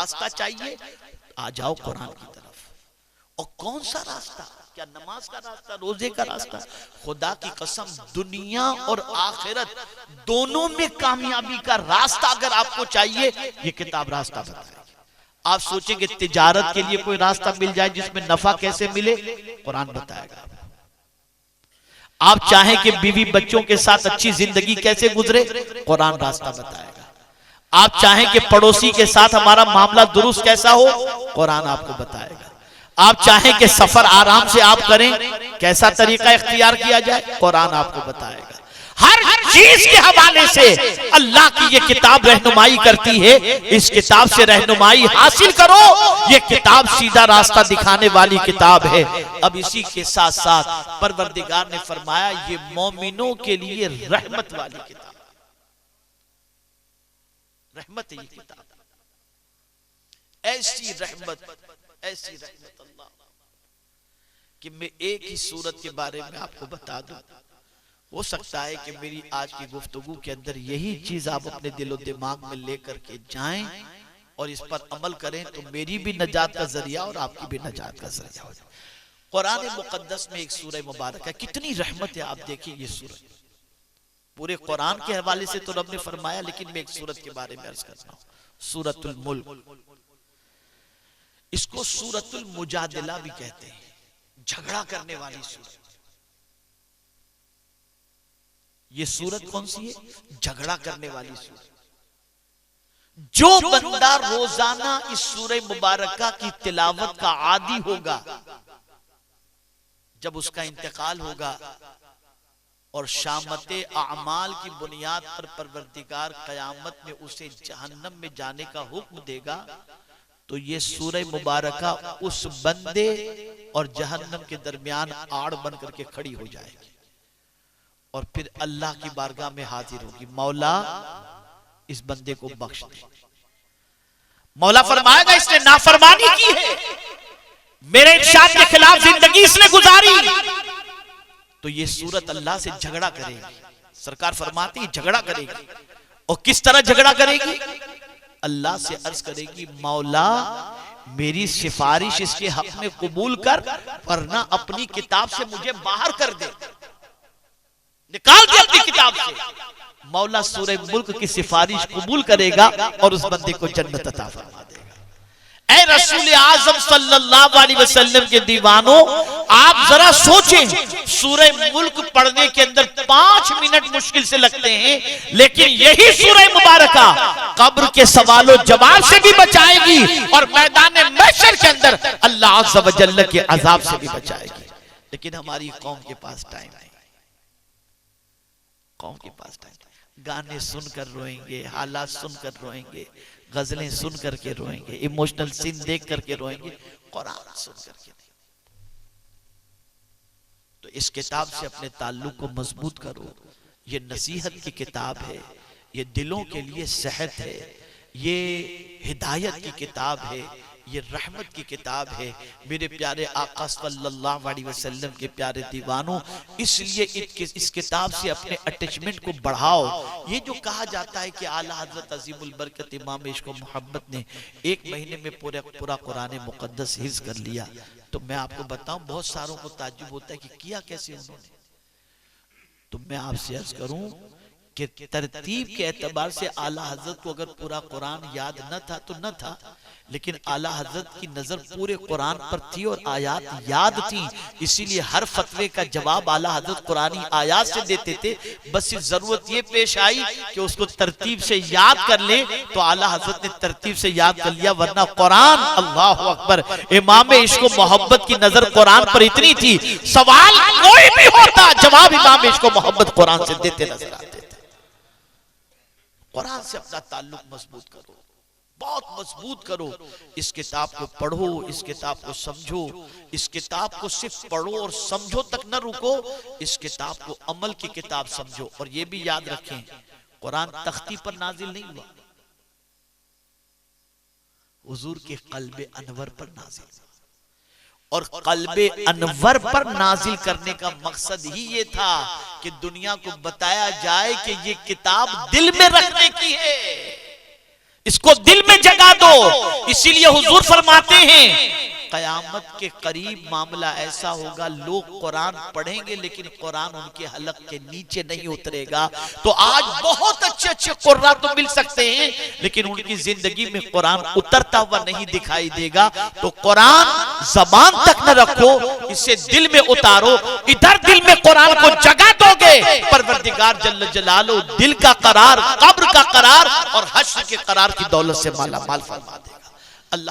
रास्ता चाहिए, आ जाओ कुरान की तरफ। और कौन सा रास्ता? क्या नमाज का रास्ता, रोजे का रास्ता? खुदा की कसम, दुनिया और आखिरत दोनों में कामयाबी का रास्ता अगर आपको चाहिए, ये किताब रास्ता बताएगी। आप सोचेंगे तिजारत के लिए कोई रास्ता मिल जाए जिसमें नफा कैसे मिले, कुरान बताएगा। आप चाहें कि बीवी बच्चों के साथ अच्छी जिंदगी कैसे गुजरे, कुरान रास्ता बताएगा। आप चाहें कि पड़ोसी के साथ हमारा मामला दुरुस्त कैसा हो, कुरान आपको बताएगा। आप चाहें कि सफर आराम से आप करें, कैसा तरीका इख्तियार किया जाए, कुरान आपको बताएगा। हर चीज के हवाले से अल्लाह की ये किताब रहनुमाई करती है। इस किताब से रहनुमाई हासिल करो, ये किताब सीधा रास्ता दिखाने वाली किताब है। अब इसी के साथ साथ परवरदिगार ने फरमाया ये मोमिनों के लिए रहमत वाली किताब, रहमत है ये किताब, ऐसी रहमत, ऐसी रहमत अल्लाह कि मैं एक ही सूरत के बारे में आपको बता दूं। हो सकता है कि मेरी आज की गुफ्तगू के अंदर यही चीज आप अपने दिलो दिमाग में लेकर के जाएं और इस पर अमल करें, तो मेरी भी नजात का जरिया और आपकी भी नजात का जरिया हो जाए। कुरान मुकद्दस में एक सूरह मुबारक है, कितनी रहमत है। आप देखिए ये सूरत, पूरे कुरान के हवाले से तो रब ने फरमाया, लेकिन मैं एक सूरत के बारे में अर्ज करता हूं, सूरतुल मुल्क। इसको सूरतुल मुजादिला भी कहते हैं, झगड़ा करने वाली सूरत। ये सूरत कौन सी है? झगड़ा करने वाली सूरत। जो बंदा रोजाना इस सूरह मुबारका की तिलावत का आदी होगा, जब उसका इंतकाल होगा और शामते आमाल की बुनियाद पर परवरदिगार कयामत में उसे जहन्नम में जाने का हुक्म देगा, तो ये सूरह मुबारका उस बंदे और जहन्नम के दरमियान आड़ बन करके खड़ी हो जाएगी और फिर अल्लाह की बारगाह में हाजिर होगी, मौला इस बंदे को बख्श दे। मौला फरमाएगा इसने नाफरमानी की है, मेरे इरशाद के खिलाफ जिंदगी इसने गुजारी, तो ये सूरत अल्लाह से झगड़ा करेगी। सरकार फरमाती झगड़ा करेगी, और किस तरह झगड़ा करेगी? अल्लाह से अर्ज करेगी मौला मेरी सिफारिश इसके हक में कबूल कर, वरना अपनी किताब से मुझे बाहर कर दे, निकाल दे अपनी किताब से। मौला सूरह मुल्क की सिफारिश कबूल करेगा और उस बंदे को जन्नत अता फरमा देगा। ऐ रसूल आज़म सल्लल्लाहु अलैहि वसल्लम के दीवानों, आप जरा सोचें, सूरह मुल्क पढ़ने के अंदर 5 मिनट मुश्किल से लगते हैं, लेकिन यही सूरह मुबारका कब्र के सवालों जवाब से भी बचाएगी और मैदान महशर के अंदर अल्लाह अज़्ज़ व जल्ल के अजाब से भी बचाएगी। लेकिन हमारी कौम के पास टाइम नहीं, कौम के पास टाइम। गाने सुनकर रोएंगे, हालात सुनकर रोएंगे, गजलें सुन करके रोएंगे, इमोशनल सीन देख करके रोएंगे, कुरान सुन करके नहीं। तो इस किताब से अपने ताल्लुक को मजबूत करो। ये नसीहत की किताब है, ये दिलों के लिए सेहत है, ये हिदायत की किताब है, ये रहमत की किताब है। मेरे प्यारे आका सल्लल्लाहु अलैहि वसल्लम के प्यारे दीवानों, इसलिए इस किताब से अपने अटैचमेंट को बढ़ाओ। ये जो कहा जाता है कि आला हजरत अजीमुल बरकत इमाम इश्क व मोहब्बत ने 1 महीने में पूरा कुरान मुकद्दस हिफ्ज़ कर लिया, तो मैं आपको बताऊं बहुत सारों को ताज्जुब होता है कि किया कैसे उन्होंने। तो मैं आपसे अर्ज करूं कि तरतीब के एतबार से आला हजरत को अगर पूरा कुरान याद न था तो न था, लेकिन आला हजरत की नजर पूरे कुरान पर थी और आयात याद थी, इसीलिए हर फतवे का जवाब आला हजरत कुरानी आयात से देते थे। बस इस जरूरत ये पेश आई कि उसको तरतीब से याद कर ले, तो आला हजरत ने तरतीब से याद कर लिया, वरना कुरान, अल्लाह अकबर, इमाम इश्क मोहब्बत की नजर कुरान पर इतनी थी, सवाल कोई भी होता जवाब इमाम इश्क मोहब्बत कुरान से देते नजर आते थे। कुरान से अपना ताल्लुक मजबूत करो, बहुत मजबूत करो। इस किताब को पढ़ो, इस किताब को समझो, इस किताब को सिर्फ पढ़ो और समझो तक न रुको, इस किताब को अमल की किताब समझो। और ये भी याद रखें, कुरान तख्ती पर नाजिल नहीं हुआ, हुजूर के कल्बे अनवर पर नाजिल हुआ। और कल्बे अनवर पर नाजिल करने का मकसद ही ये था कि दुनिया को बताया जाए कि ये किताब दिल में रखने की है, इसको दिल में जगा दो। इसीलिए हुजूर फरमाते हैं कयामत के करीब मामला ऐसा होगा, लोग कुरान पढ़ेंगे लेकिन कुरान उनके हलक के नीचे नहीं उतरेगा। तो आज बहुत अच्छे अच्छे कुर्रा तो मिल सकते हैं लेकिन उनकी जिंदगी में कुरान उतरता हुआ नहीं दिखाई देगा। तो कुरान जबान तक न रखो, इसे दिल में उतारो। इधर दिल में कुरान को जगा दोगे, परवरदिगार जल्ल जलालो दिल का करार, कब्र का करार और हश्र के करार की दौलत से माला माल फरमा देगा। अल्लाह